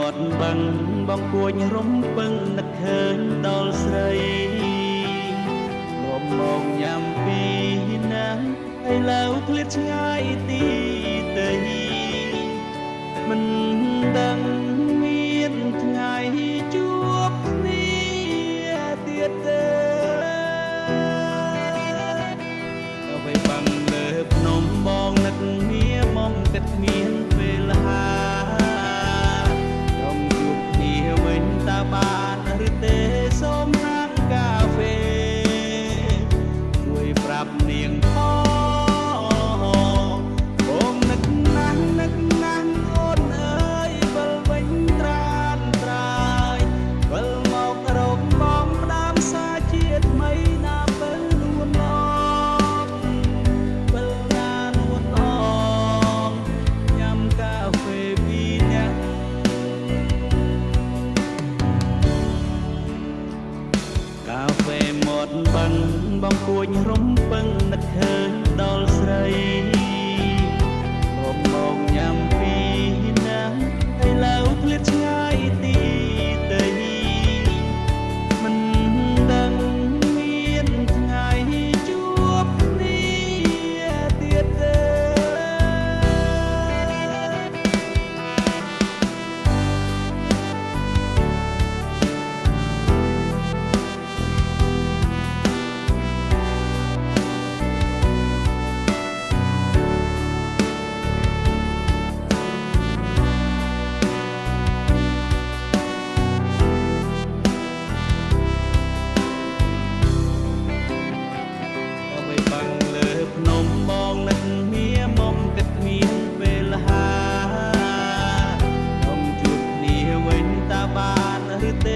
មាត់បឹងបងគួចរំពឹងនឹកឃើញដល់ស្រីរួមមកញ៉ាំពីណាហើយលើឃ្លាតឆ្ងាយទីទៅមិនដឹងមានថ្ងៃជួបគ្នាទៀតទេអ្វីបាំងលើភ្នំបងនឹកងារមកគិតមានពេលហាបានឬទេសូមហាងកាហ្វេជួយប្រាប់នាងផងបងនឹកណាស់នឹកណាស់អូនអើយវិលវិញត្រានត្រើយវិលមករកបងផ្ដើមសាជាថ្មីណាពិលនួនអងពិលណានួនអងញ៉ាំកាហ្វេពីអ្នកកាហ្វេមាត់បឹងបងគួចរំពឹងនឹកឃើញដល់ស្រីមកមកញ៉ាំពីណាហើយលើឃ្លាតឆ្ងាយទីទៅមិនដឹងមានថ្ងៃជួបគ្នាទៀតទេភ្នំបងនឹកងារមកគិតគ្មានពេលហាខ្ញុំជួបគ្នាវិញតើបានឬទេ